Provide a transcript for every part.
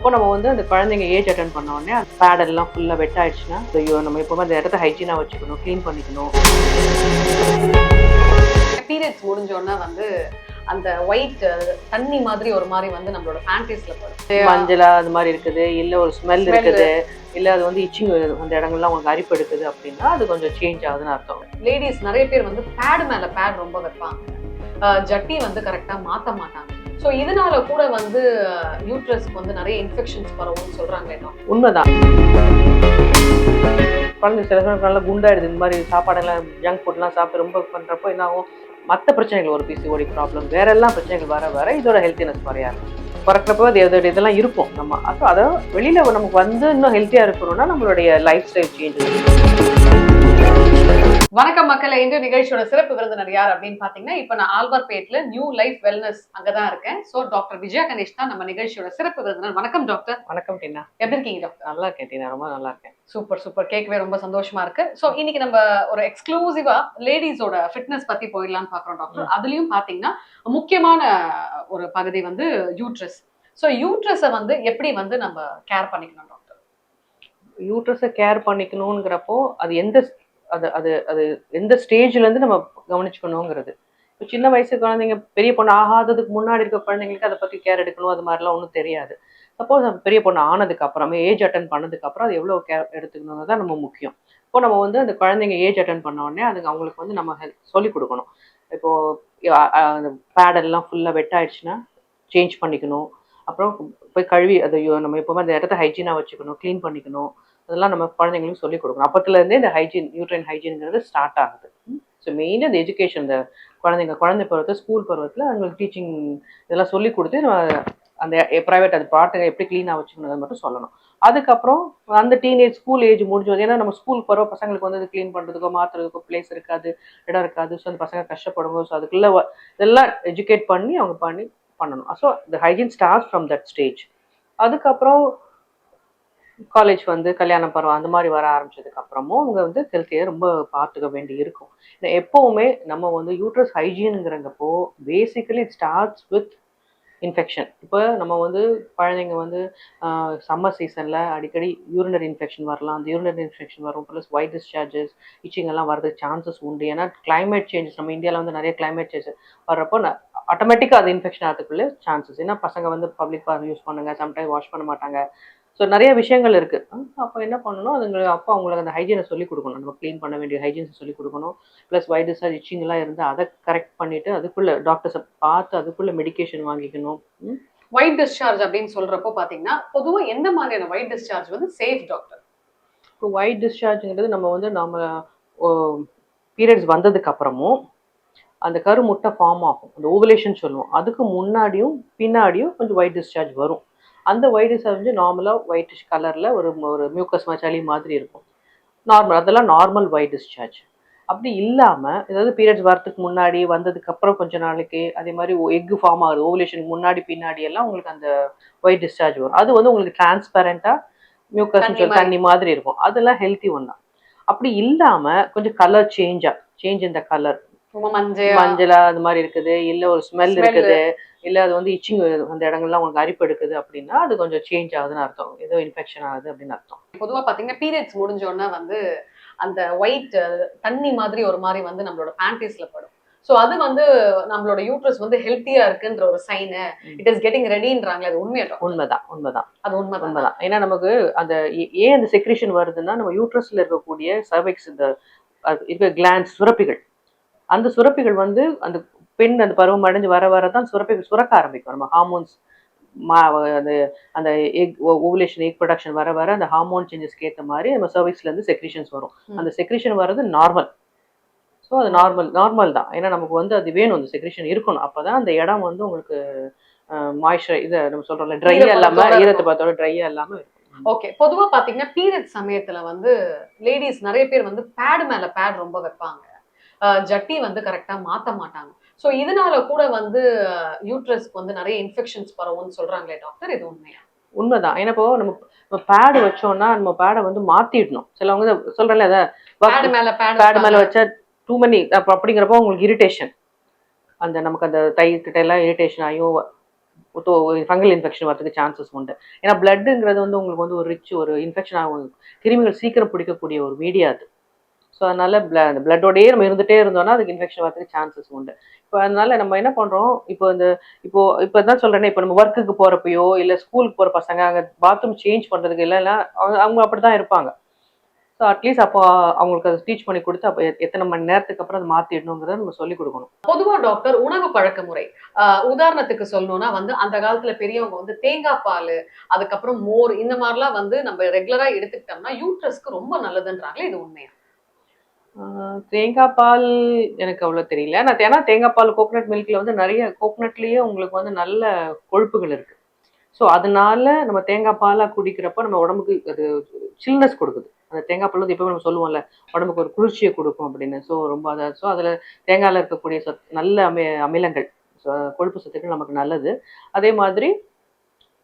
இப்போ நம்ம வந்து அந்த குழந்தைங்க ஏஜ் அட்டன் பண்ண உடனே அந்த பேட் எல்லாம் ஃபுல்லாக வெட் ஆயிடுச்சுன்னா ஐயோ நம்ம எப்பவுமே அந்த இடத்த ஹைஜீனாக வச்சுக்கணும், க்ளீன் பண்ணிக்கணும். பீரியட்ஸ் முடிஞ்சோன்னா வந்து அந்த ஒயிட் தண்ணி மாதிரி ஒரு மாதிரி வந்து நம்மளோட பேண்டீஸ்ல போடும், மஞ்சளா அது மாதிரி இருக்குது, இல்லை ஒரு ஸ்மெல் இருக்குது, இல்லை அது வந்து இச்சிங் அந்த இடங்கள்லாம் உங்களுக்கு அரிப்பு எடுக்குது அப்படின்னா அது கொஞ்சம் சேஞ்ச் ஆகுதுன்னு அர்த்தம். லேடிஸ் நிறைய பேர் வந்து பேடு மேல பேட் ரொம்ப வைப்பாங்க, ஜட்டி வந்து கரெக்டா மாத்த மாட்டாங்க. ஸோ இதனால கூட வந்து யூட்ரஸ்க்கு வந்து நிறைய இன்ஃபெக்ஷன்ஸ் பரவும்னு சொல்றாங்க. உண்மைதான். குழந்தை சில சமயம் நல்லா குண்டாயிடுது, இந்த மாதிரி சாப்பாடெல்லாம் ஜங்க் ஃபுட்லாம் சாப்பிட்டு ரொம்ப பண்ணுறப்போ என்ன ஆகும், மற்ற பிரச்சனைகள் ஒரு பிசிஓடி ப்ராப்ளம் வேற எல்லாம் பிரச்சனைகள் வர வர இதோட ஹெல்த்தினஸ் குறையாது. பிறக்கிறப்போ அது இதெல்லாம் இருக்கும். நம்ம அப்போ அதை வெளியில் நமக்கு வந்து இன்னும் ஹெல்த்தியாக இருக்கணும்னா நம்மளுடைய லைஃப் ஸ்டைல் சேஞ்ச். வணக்கம் மக்களே, இந்த நிகழ்ச்சியோட சிறப்பு விருந்தினர் யார் அப்படின்னு பாத்தீங்கன்னா, இப்ப நான் ஆழ்வார்பேட்ல நியூ லைஃப் வெல்னஸ் அங்கதான் இருக்கேன். சோ டாக்டர் விஜயா கணேஷ் தான் நம்ம நிகழ்ச்சியோட சிறப்பு விருந்தினர். வணக்கம் டாக்டர். வணக்கம் டீனா, எப்படி இருக்கீங்க டாக்டர்? நல்லா இருக்கேன் டீனா, ரொம்ப நல்லா இருக்கேன். சூப்பர் சூப்பர், கேட்கவே ரொம்ப சந்தோஷமா இருக்கு. சோ இன்னைக்கு நம்ம ஒரு எக்ஸ்க்ளூசிவா லேடிஸோட ஃபிட்னஸ் பத்தி போயிடலாம்னு பாக்குறோம் டாக்டர். அதுலயும் பாத்தீங்கன்னா முக்கியமான ஒரு பகுதி வந்து யூட்ரஸ். சோ யூட்ரஸை வந்து எப்படி வந்து நம்ம கேர் பண்ணிக்கணும் டாக்டர்? யூட்ரஸை கேர் பண்ணிக்கணுங்கிறப்போ அது எந்த ஸ்டேஜ்ல இருந்து நம்ம கவனிச்சுக்கணுங்கிறது. இப்போ சின்ன வயசு குழந்தைங்க, பெரிய பொண்ணு ஆகாததுக்கு முன்னாடி இருக்க குழந்தைங்களுக்கு அதை பத்தி கேர் எடுக்கணும் அது மாதிரிலாம் ஒன்றும் தெரியாது. சப்போஸ் பெரிய பொண்ணு ஆனதுக்கு அப்புறமே ஏஜ் அட்டன் பண்ணதுக்கு அப்புறம் அது எவ்வளவு கேர் எடுத்துக்கணுங்கிறது தான் நம்ம முக்கியம். இப்போ நம்ம வந்து அந்த குழந்தைங்க ஏஜ் அட்டன் பண்ண உடனே அதுக்கு அவங்களுக்கு வந்து நம்ம சொல்லிக் கொடுக்கணும். இப்போ அந்த பேடெல்லாம் ஃபுல்லாக வெட் ஆயிடுச்சுன்னா சேஞ்ச் பண்ணிக்கணும். அப்புறம் போய் கழுவி அதை நம்ம எப்பவுமே அந்த இடத்த ஹைஜீனாக வச்சுக்கணும், க்ளீன் பண்ணிக்கணும். அதெல்லாம் நம்ம குழந்தைங்களுக்கு சொல்லிக் கொடுக்கணும். அப்பத்துலேருந்தே இந்த ஹைஜீன், யூட்ரைன் ஹைஜீன்ங்கிறது ஸ்டார்ட் ஆகுது. ஸோ மெயினாக இந்த எஜுகேஷன், இந்த குழந்தை பருவத்தில், ஸ்கூல் பருவத்தில் அவங்களுக்கு டீச்சிங் இதெல்லாம் சொல்லி கொடுத்து அந்த ப்ரைவேட் அது பாட்டுங்க எப்படி க்ளீனாக வச்சுக்கணும் அதை மட்டும் சொல்லணும். அதுக்கப்புறம் அந்த டீனேஜ் ஸ்கூல் ஏஜ் முடிஞ்சது, ஏன்னா நம்ம ஸ்கூல் பருவ பசங்களுக்கு வந்து அது க்ளீன் பண்ணுறதுக்கோ மாற்றுறதுக்கோ பிளேஸ் இருக்காது, இடம் இருக்காது. ஸோ அந்த பசங்க கஷ்டப்படுங்க. ஸோ அதுக்குள்ளே இதெல்லாம் எஜுகேட் பண்ணி அவங்க பண்ணணும். ஸோ இந்த hygiene start from that stage. அதுக்கப்புறம் காலேஜ் வந்து கல்யாணம் பருவம் அந்த மாதிரி வர ஆரம்பிச்சதுக்கு அப்புறமும் அவங்க வந்து ஹெல்த்தியை ரொம்ப பார்த்துக்க வேண்டி இருக்கும். எப்பவுமே நம்ம வந்து யூட்ரஸ் ஹைஜீனுங்கிறப்போ basically it starts with infection. இப்போ நம்ம வந்து குழந்தைங்க வந்து சம்மர் சீசனில் அடிக்கடி யூரினரி இன்ஃபெக்ஷன் வரலாம். அந்த யூரினரி இன்ஃபெக்ஷன் வரும், ப்ளஸ் ஒயிட் டிஸ்சார்ஜஸ், இச்சிங் எல்லாம் வரதுக்கு சான்சஸ் உண்டு. ஏன்னா கிளைமேட் சேஞ்சஸ், நம்ம இந்தியாவில் வந்து நிறைய கிளைமேட் சேஞ்சஸ் வர்றப்போ ஆட்டோமேட்டிக்காக அது இன்ஃபெக்ஷன் ஆகிறதுக்குள்ள சான்சஸ். ஏன்னா பசங்க வந்து பப்ளிக் பாத்ரூம் யூஸ் பண்ணுங்க, சம்டைம் வாஷ் பண்ண மாட்டாங்க. ஸோ நிறைய விஷயங்கள் இருக்குது. அப்போ என்ன பண்ணணும், அப்போ அவங்களுக்கு அந்த ஹைஜீனை சொல்லிக் கொடுக்கணும். நம்ம க்ளீன் பண்ண வேண்டிய ஹைஜீன்ஸை சொல்லிக் கொடுக்கணும். ப்ளஸ் ஒயிட் டிஸ்சார்ஜ், இச்சிங்லாம் இருந்தால் அதை கரெக்ட் பண்ணிவிட்டு அதுக்குள்ளே டாக்டர்ஸை பார்த்து அதுக்குள்ளே மெடிக்கேஷன் வாங்கிக்கணும். ஒயிட் டிஸ்சார்ஜ் அப்படின்னு சொல்கிறப்போ பார்த்தீங்கன்னா பொதுவாக எந்த மாதிரியான ஒயிட் டிஸ்சார்ஜ் வந்து சேஃப் டாக்டர்? இப்போ ஒயிட் டிஸ்சார்ஜுங்கிறது நம்ம பீரியட்ஸ் வந்ததுக்கு அப்புறமும் அந்த கருமுட்டை ஃபார்ம் ஆகும், அந்த ஓவலேஷன் சொல்லுவோம். அதுக்கு முன்னாடியும் பின்னாடியும் கொஞ்சம் ஒயிட் டிஸ்சார்ஜ் வரும். அந்த ஒயிட் டிஸ்சார்ஜ் வந்து நார்மலாக ஒயிட்டிஷ் கலரில் ஒரு மியூக்கஸ் சளி மாதிரி இருக்கும். அதெல்லாம் நார்மல் ஒயிட் டிஸ்சார்ஜ். அப்படி இல்லாமல் ஏதாவது பீரியட்ஸ் வரதுக்கு முன்னாடி வந்ததுக்கு அப்புறம் கொஞ்ச நாளைக்கு அதே மாதிரி எக்கு ஃபார்ம் ஆகுது, ஓவலேஷனுக்கு முன்னாடி பின்னாடி எல்லாம் உங்களுக்கு அந்த ஒயிட் டிஸ்சார்ஜ் வரும். அது வந்து உங்களுக்கு டிரான்ஸ்பரண்டா மியூக்கஸ் தண்ணி மாதிரி இருக்கும். அதெல்லாம் ஹெல்த்தி ஒன் தான். அப்படி இல்லாமல் கொஞ்சம் கலர் சேஞ்ச் இந்த கலர் மஞ்சளா அது மாதிரி இருக்குது, இல்லை ஒரு ஸ்மெல் இருக்குது, இல்லை அது வந்து இச்சிங் அந்த இடங்கள்லாம் உங்களுக்கு அரிப்பு எடுக்குது அப்படின்னா அது கொஞ்சம் சேஞ்ச் ஆகுதுன்னு அர்த்தம், ஏதோ இன்ஃபெக்ஷன் ஆகுது அப்படின்னு அர்த்தம். பொதுவாக பார்த்தீங்கன்னா பீரியட்ஸ் முடிஞ்சோன்னா வந்து அந்த ஒயிட் தண்ணி மாதிரி ஒரு மாதிரி வந்து நம்மளோட பேண்டீஸ்ல படும். ஸோ அது வந்து நம்மளோட யூட்ரஸ் வந்து ஹெல்த்தியா இருக்குன்ற ஒரு சைனு, இட் இஸ் கெட்டிங் ரெடின்றாங்களே, அது உண்மைதான். அது உண்மைதான். ஏன்னா நமக்கு அந்த ஏன் அந்த செக்ரேஷன் வருதுன்னா, நம்ம யூட்ரஸ்ல இருக்கக்கூடிய சர்விக்ஸ், இந்த இருக்க கிளாண்ட்ஸ், சுரப்பிகள், அந்த சுரப்பிகள் வந்து அந்த பெண் அந்த பருவம் அடைஞ்சு வர வரதான் சுரப்பிகள் சுரக்க ஆரம்பிக்கும். நம்ம ஹார்மோன்ஸ் அந்த எக் ஓவுலேஷன், எக் ப்ரொடக்ஷன் வர வர அந்த ஹார்மோன் சேஞ்சஸ்க்கு ஏற்ற மாதிரி நம்ம சர்விக்ஸ்ல இருந்து செக்ரீஷன்ஸ் வரும். அந்த செக்ரீஷன் வர்றது நார்மல். ஸோ அது நார்மல் தான். ஏன்னா நமக்கு வந்து அது வேணும், அந்த செக்ரீஷன் இருக்கணும். அப்போதான் அந்த இடம் வந்து உங்களுக்கு மாய்ஸ்சர், இதை நம்ம சொல்றோம்ல, ட்ரையா இல்லாம, ஈரத்தை பார்த்தோட ட்ரையா இல்லாம இருக்கும். ஓகே, பொதுவா பாத்தீங்கன்னா பீரியட் சமயத்துல வந்து லேடிஸ் நிறைய பேர் வந்து பேடு மேல பேட் ரொம்ப வைப்பாங்க, ஜட்டி வந்து கரெக்டா மாத்த மாட்டாங்க. ஸோ இதனால கூட வந்து யூட்ரஸ்க்கு வந்து நிறைய இன்ஃபெக்ஷன்ஸ் பரவும்னு சொல்றாங்களே டாக்டர், இது உண்மையா? உண்மைதான். ஏன்னா இப்போ நம்ம பேடு வச்சோம்னா நம்ம பேடை வந்து மாத்திடணும். சிலவங்க சொல்றேன்ல, பேடு மேல வச்சா டூ மணி அப்படிங்கிறப்போ உங்களுக்கு இரிட்டேஷன், அந்த நமக்கு அந்த தை கிட்ட எல்லாம் இரிட்டேஷன் ஆகியும் ஃபங்கல் இன்ஃபெக்ஷன் வரதுக்கு சான்சஸ் உண்டு. ஏன்னா பிளட்டுங்கிறது வந்து உங்களுக்கு வந்து ஒரு ரிச் ஒரு இன்ஃபெக்ஷன் ஆகும், கிருமிகள் சீக்கிரம் பிடிக்கக்கூடிய ஒரு மீடியா அது. ஸோ அதனால அந்த பிளட்டோடயே நம்ம இருந்துட்டே இருந்தோம்னா அதுக்கு இன்ஃபெக்ஷன் வரதுக்கு சான்சஸ் உண்டு. இப்போ அதனால நம்ம என்ன பண்றோம், இப்போ தான் சொல்றேனே, இப்போ நம்ம ஒர்க்குக்கு போறப்பயோ இல்ல ஸ்கூலுக்கு போற பசங்க அங்க பாத்ரூம் சேஞ்ச் பண்றதுக்கு இல்லைன்னா அவங்க அப்படிதான் இருப்பாங்க. ஸோ அட்லீஸ்ட் அப்போ அவங்களுக்கு அதை டீச் பண்ணி கொடுத்து அப்போ எத்தனை மணி நேரத்துக்கு அப்புறம் அதை மாத்திடணுங்கிறத நம்ம சொல்லிக் கொடுக்கணும். பொதுவா டாக்டர் உணவு பழக்க முறை, உதாரணத்துக்கு சொல்லணும்னா வந்து அந்த காலத்துல பெரியவங்க வந்து தேங்காய் பால், அதுக்கப்புறம் மோர், இந்த மாதிரிலாம் வந்து நம்ம ரெகுலரா எடுத்துக்கிட்டோம்னா யூட்ரஸ்க்கு ரொம்ப நல்லதுன்றாங்களே, இது உண்மையா? தேங்காய் பால் எனக்கு அவ்வளோ தெரியல. ஏன்னா தேங்காய் பால் கோகனட் மில்க்ல வந்து நிறைய கோகனட்லயே உங்களுக்கு வந்து நல்ல கொழுப்புகள் இருக்கு. ஸோ அதனால நம்ம தேங்காய் பாலா குடிக்கிறப்ப நம்ம உடம்புக்கு அது சில்னஸ் கொடுக்குது. அந்த தேங்காய் பால் வந்து எப்பவுமே நம்ம சொல்லுவோம்ல, உடம்புக்கு ஒரு குளிர்ச்சியை கொடுக்கும் அப்படின்னு. ஸோ ரொம்ப ஸோ அதில் தேங்காயில் இருக்கக்கூடிய நல்ல அமிலங்கள், கொழுப்பு சத்துக்கள் நமக்கு நல்லது. அதே மாதிரி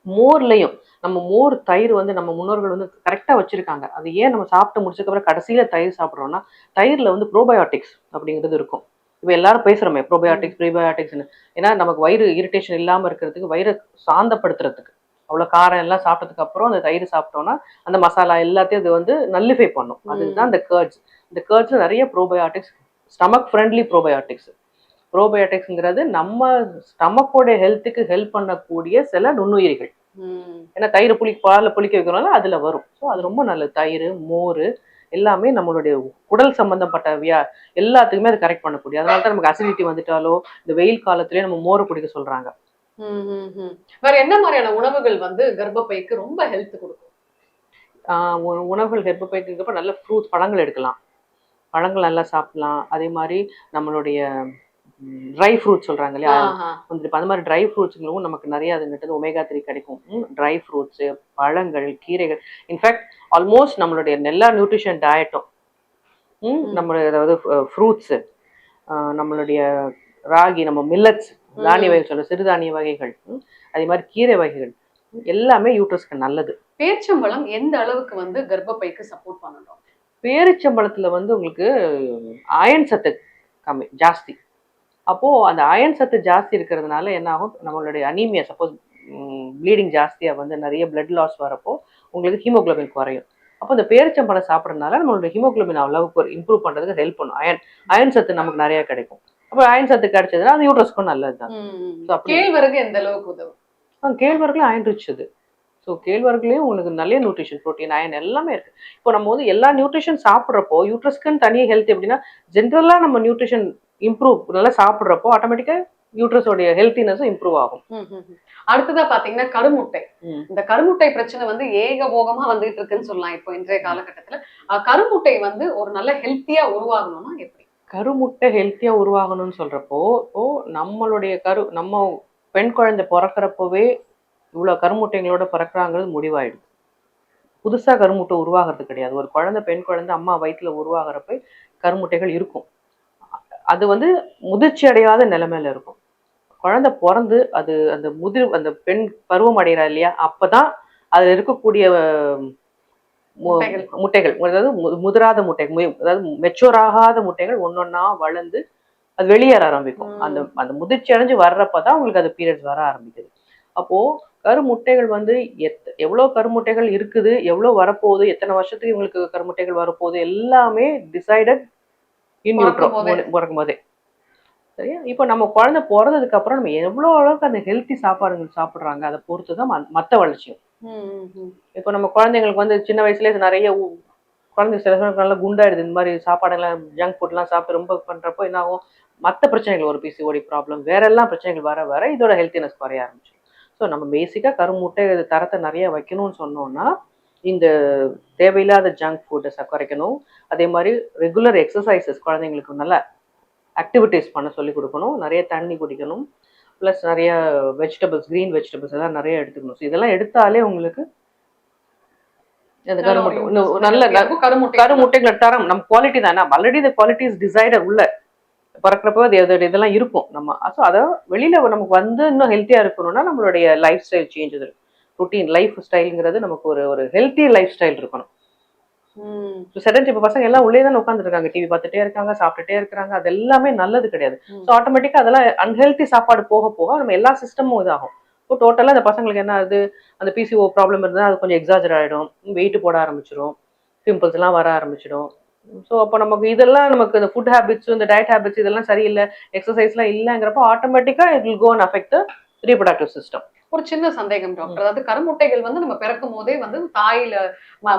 மோர்லையும் நம்ம மோர் தயிர் வந்து நம்ம முன்னோர்கள் வந்து கரெக்டாக வச்சிருக்காங்க. அது ஏன் நம்ம சாப்பிட்டு முடிச்சதுக்கப்புறம் கடைசியில் தயிர் சாப்பிட்றோம்னா, தயிரில் வந்து ப்ரோபயோட்டிக்ஸ் அப்படிங்கிறது இருக்கும். இப்போ எல்லாரும் பேசுகிறோமே ப்ரோபயோட்டிக்ஸ் ப்ரீபயோட்டிக்ஸ்னு. ஏன்னா நமக்கு வயிறு இரிட்டேஷன் இல்லாமல் இருக்கிறதுக்கு, வயிறை சாந்தப்படுத்துறதுக்கு, அவ்வளோ காரம் எல்லாம் சாப்பிட்டதுக்கு அப்புறம் அந்த தயிர் சாப்பிட்டோம்னா அந்த மசாலா எல்லாத்தையும் அது வந்து நல்லிஃபை பண்ணும். அதுதான் இந்த கர்ட்ஸ். இந்த கர்ட்ஸில் நிறைய ப்ரோபயோட்டிக்ஸ், ஸ்டமக் ஃப்ரெண்ட்லி ப்ரோபயோட்டிக்ஸ். ப்ரோபயோட்டிக்ஸ்ங்கிறது நம்ம ஸ்டமக்கோட ஹெல்த்துக்கு ஹெல்ப் பண்ணக்கூடிய சில நுண்ணுயிரிகள். ஏன்னா தயிர் பாலில் புளிக்க வைக்கிறோம்ல அதுல வரும். ஸோ அது ரொம்ப நல்லது. தயிர், மோர் எல்லாமே நம்மளுடைய குடல் சம்பந்தப்பட்ட எல்லாத்துக்குமே அது கரெக்ட் பண்ணக்கூடிய. அதனால தான் நமக்கு அசிடிட்டி வந்துட்டாலோ இந்த வெயில் காலத்திலேயே நம்ம மோர் குடிக்க சொல்றாங்க. வேற என்ன மாதிரியான உணவுகள் வந்து கர்ப்பப்பைக்கு ரொம்ப ஹெல்த் கொடுக்கும்? உணவுகள் கர்ப்பப்பைக்கு இருக்கப்ப நல்ல ஃப்ரூட்ஸ், பழங்கள் எடுக்கலாம். பழங்கள் நல்லா சாப்பிடலாம். அதே மாதிரி நம்மளுடைய ட்ரை ஃப்ரூட்ஸ் சொல்றாங்க இல்லையா, அந்த மாதிரி ட்ரை ஃப்ரூட்ஸ்களும் நமக்கு நிறைய அதுங்கிட்ட ஒமேகா 3 கிடைக்கும். ட்ரை ஃப்ரூட்ஸ், பழங்கள், கீரைகள், இன்ஃபேக்ட் ஆல்மோஸ்ட் நம்மளுடைய எல்லா நியூட்ரிஷன் டயட்டும் நம்மளுடைய, அதாவது ஃப்ரூட்ஸ், நம்மளுடைய ராகி, நம்ம மில்லட்ஸ், தானிய வகைகள் சொல்ற சிறுதானிய வகைகள், அதே மாதிரி கீரை வகைகள் எல்லாமே யூட்ரஸ்க்கு நல்லது. பேரிச்சம்பழம் எந்த அளவுக்கு வந்து கர்ப்பப்பைக்கு சப்போர்ட் பண்ணணும்? பேரிச்சம்பழத்துல வந்து உங்களுக்கு அயன் சத்து ஜாஸ்தி. அப்போ அந்த அயன் சத்து ஜாஸ்தி இருக்கிறதுனால என்ன ஆகும், நம்மளுடைய அனீமியா, சப்போஸ் ப்ளீடிங் ஜாஸ்தியா வந்து நிறைய பிளட் லாஸ் வரப்போ உங்களுக்கு ஹீமோகுளோபின் குறையும். அப்போ இந்த பேரிச்சம்பழம் சாப்பிட்றதுனால நம்மளுடைய ஹீமோகுளோபின் அளவுக்கு இம்ப்ரூவ் பண்றதுக்கு ஹெல்ப் பண்ணும். அயன் சத்து நமக்கு நிறைய கிடைக்கும். அப்போ அயன் சத்து கிடைச்சதுன்னா அது யூட்ரஸ்க்கும் நல்லதுதான். கேழ்வரகு எந்த அளவுக்கு உதவும்? கேழ்வரகுல அயன் ரிச் அது. ஸோ கேழ்வரகுலேயும் உங்களுக்கு நல்ல நியூட்ரிஷன், ப்ரோட்டீன், அயன் எல்லாமே இருக்கு. இப்போ நம்ம வந்து எல்லா நியூட்ரிஷன் சாப்பிட்றப்போ யூட்ரஸ்க்குன்னு தனியாக ஹெல்த் எப்படின்னா, ஜென்ரலாக நம்ம நியூட்ரிஷன் இம்ப்ரூவ் நல்லா சாப்பிட்றப்போ ஆட்டோமேட்டிக்கா யூட்ரஸோடைய ஹெல்த்தினஸும் இம்ப்ரூவ் ஆகும். அடுத்ததா பாத்தீங்கன்னா கருமுட்டை. இந்த கருமுட்டை பிரச்சனை வந்து ஏகபோகமா வந்துட்டு இருக்குன்னு சொல்லலாம் இப்போ இன்றைய காலகட்டத்துல. கருமுட்டை வந்து ஒரு நல்ல ஹெல்த்தியா உருவாகணும்னா எப்படி? கருமுட்டை ஹெல்த்தியா உருவாகணும்னு சொல்றப்போ, நம்மளுடைய நம்ம பெண் குழந்தை பிறக்கிறப்பவே இவ்வளவு கருமுட்டைகளோட பிறக்கிறாங்கிறது முடிவாயிடுது. புதுசா கருமுட்டை உருவாகிறது கிடையாது. ஒரு குழந்தை, பெண் குழந்தை அம்மா வயிற்றுல உருவாகிறப்ப கருமுட்டைகள் இருக்கும். அது வந்து முதிர்ச்சி அடையாத நிலைமையில இருக்கும். குழந்தை பிறந்து அது அந்த பெண் பருவம் அடைகிறா இல்லையா, அப்பதான் அதுல இருக்கக்கூடிய முட்டைகள், அதாவது முதிராத முட்டைகள், அதாவது மெச்சூர் ஆகாத முட்டைகள் ஒன்னொன்னா வளர்ந்து அது வெளியேற ஆரம்பிக்கும். அந்த முதிர்ச்சி அடைஞ்சு வர்றப்பதான் உங்களுக்கு அது பீரியட்ஸ் வர ஆரம்பிக்குது. அப்போ கருமுட்டைகள் வந்து எவ்வளவு கருமுட்டைகள் இருக்குது, எவ்வளவு வரப்போகுது, எத்தனை வருஷத்துக்கு இவங்களுக்கு கருமுட்டைகள் வரப்போகுது, எல்லாமே டிசைடட் பிறக்கும் போதே. சரியா? இப்போ நம்ம குழந்தை பிறந்ததுக்கு அப்புறம் நம்ம எவ்வளவு அளவுக்கு அந்த ஹெல்த்தி சாப்பாடுகள் சாப்பிடுறாங்க அதை பொறுத்துதான் மத்த வளர்ச்சியும். இப்போ நம்ம குழந்தைங்களுக்கு வந்து சின்ன வயசுலேயே நிறைய குழந்தை சில சமயம் நல்லா குண்டாயிடுது. இந்த மாதிரி சாப்பாடுலாம் ஜங்க் ஃபுட்லாம் சாப்பிட்டு ரொம்ப பண்றப்போ என்ன ஆகும், மற்ற பிரச்சனைகள், ஒரு பிசிஓடி ப்ராப்ளம், வேற எல்லாம் பிரச்சனைகள் வர வர இதோட ஹெல்த்தினஸ் குறைய ஆரம்பிச்சு. ஸோ நம்ம பேசிக்கா கருமுட்டை தரத்தை நிறைய வைக்கணும்னு சொன்னோம்னா இந்த தேவையில்லாத ஜங்க் ஃபுட்டை குறைக்கணும். அதே மாதிரி ரெகுலர் எக்ஸசைசஸ், குழந்தைங்களுக்கு நல்ல ஆக்டிவிட்டிஸ் பண்ண சொல்லி கொடுக்கணும். நிறைய தண்ணி குடிக்கணும். ப்ளஸ் நிறைய வெஜிடபிள்ஸ், கிரீன் வெஜிடபிள்ஸ் எல்லாம் நிறைய எடுத்துக்கணும். ஸோ இதெல்லாம் எடுத்தாலே உங்களுக்கு அந்த கருமுட்டைகளை தரம் நம்ம குவாலிட்டி தானே. ஆல்ரெடி இந்த குவாலிட்டி இஸ் டிசைடட். உள்ள பிறக்கிறப்போ இதெல்லாம் இருக்கும். நம்ம அதை வெளியில நமக்கு வந்து இன்னும் ஹெல்த்தியா இருக்கணும்னா நம்மளுடைய life style change, routine life ஸ்டைலுங்கிறது நமக்கு ஒரு ஹெல்த்தி லைஃப் ஸ்டைல் இருக்கணும். செடன்ட் இப்ப பசங்க எல்லாம் உள்ளே தான் உட்காந்துட்டு இருக்காங்க, டிவி பார்த்துட்டே இருக்காங்க, சாப்பிட்டுட்டே இருக்கிறாங்க. அது எல்லாமே நல்லது கிடையாது. ஸோ ஆட்டோமேட்டிக்கா அதெல்லாம் அன்ஹெல்த்தி சாப்பாடு போக போக நம்ம எல்லா சிஸ்டமும் இதாகும். இப்போ டோட்டலாக அந்த பசங்களுக்கு என்ன ஆகுது, அந்த பிசிஓ ப்ராப்ளம் இருந்தால் அது கொஞ்சம் எக்ஸாஜர் ஆகிடும், வெயிட் போட ஆரம்பிச்சிடும், பிம்பிள்ஸ் எல்லாம் வர ஆரம்பிச்சிடும். ஸோ அப்போ நமக்கு இதெல்லாம் நமக்கு இந்த ஃபுட் ஹேபிட்ஸ் இந்த டயட் ஹேபிட்ஸ் இதெல்லாம் சரியில்லை, எக்ஸசைஸ்லாம் இல்லைங்கிறப்போ ஆட்டோமேட்டிக்காக it will go and affect the reproductive system. ஒரு சின்ன சந்தேகம் டாக்டர், அதாவது கருமுட்டைகள் வந்து நம்ம பிறக்கும் போதே வந்து தாயில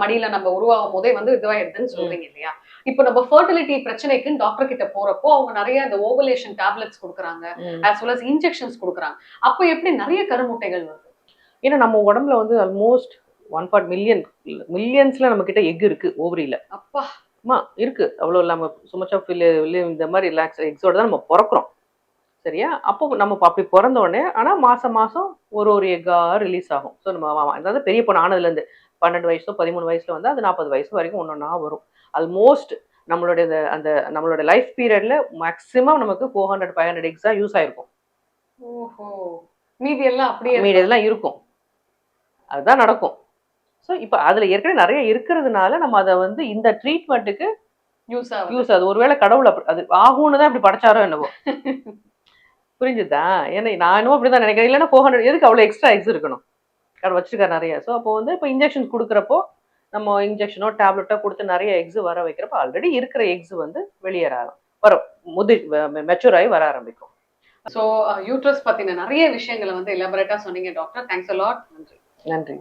மடியில நம்ம உருவாகும் போதே வந்து இதுவாயிடுதுன்னு சொல்றீங்க இல்லையா? இப்போ நம்ம ஃபர்டிலிட்டி பிரச்சனைக்குன்னு டாக்டர் கிட்ட போறப்போ அவங்க நிறைய இந்த ஓவலேஷன் டேப்லெட்ஸ் கொடுக்குறாங்க, as well as இன்ஜெக்ஷன்ஸ் கொடுக்குறாங்க. அப்போ எப்படி நிறைய கருமுட்டைகள் வருது? ஏன்னா நம்ம உடம்புல வந்து ஆல்மோஸ்ட் 1 மில்லியன்ஸ்ல நம்ம கிட்ட எக் இருக்கு ஓவரியில. அப்பா இருக்கு, அவ்வளோ இல்லாம சுமச்சா இந்த மாதிரி ரிலாக்ஸ் எக்ஸோட தான் நம்ம பிறக்கிறோம். சரியா? அப்போ நம்ம அப்படி பிறந்த உடனே ஆனா மாசம் மாசம் ஒரு எக்கா ரிலீஸ் ஆகும். ஸோ நம்ம அதாவது பெரிய பொண்ணு ஆனதுலேருந்து 12 வயசோ 13 வயசுல வந்து அது 40 வயசு வரைக்கும் ஒன்னொன்னா வரும். ஆல்மோஸ்ட் நம்மளுடைய அந்த நம்மளோட லைஃப் பீரியட்ல மேக்ஸிமம் நமக்கு 400-500 எக்ஸா யூஸ் ஆயிருக்கும். ஓஹோ, மீதி எல்லாம் அப்படியே மீதி எல்லாம் இருக்கும், அதுதான் நடக்கும். ஸோ இப்போ அதுல ஏற்கனவே நிறைய இருக்கிறதுனால நம்ம அதை வந்து இந்த ட்ரீட்மெண்ட்டுக்கு யூஸ் ஆகுது. ஒருவேளை கடவுள் அது ஆகும்னு தான் இப்படி படைச்சாரோ என்னவோ. புரிஞ்சுதா? ஏன்னா நானும் அப்படிதான் நினைக்கிறேன். இல்லைன்னா 400 எதுக்கு அவ்வளோ எக்ஸ்ட்ரா எக்ஸ் இருக்கணும், கடவுள் வச்சிருக்காரு நிறைய. ஸோ அப்போ வந்து இப்போ இன்ஜெக்ஷன் கொடுக்குறப்போ நம்ம இன்ஜெக்ஷனோ டேப்லெட்டோ கொடுத்து நிறைய எக்ஸ் வர வைக்கிறப்போ ஆல்ரெடி இருக்கிற எக்ஸ் வந்து வெளியேற வரும், மெச்சூர் ஆகி வர ஆரம்பிக்கும். ஸோ யூட்ரஸ் பத்தின நிறைய விஷயங்களை வந்து எலாபரேட்டா சொன்னீங்க டாக்டர். Thanks a lot. நன்றி. நன்றி.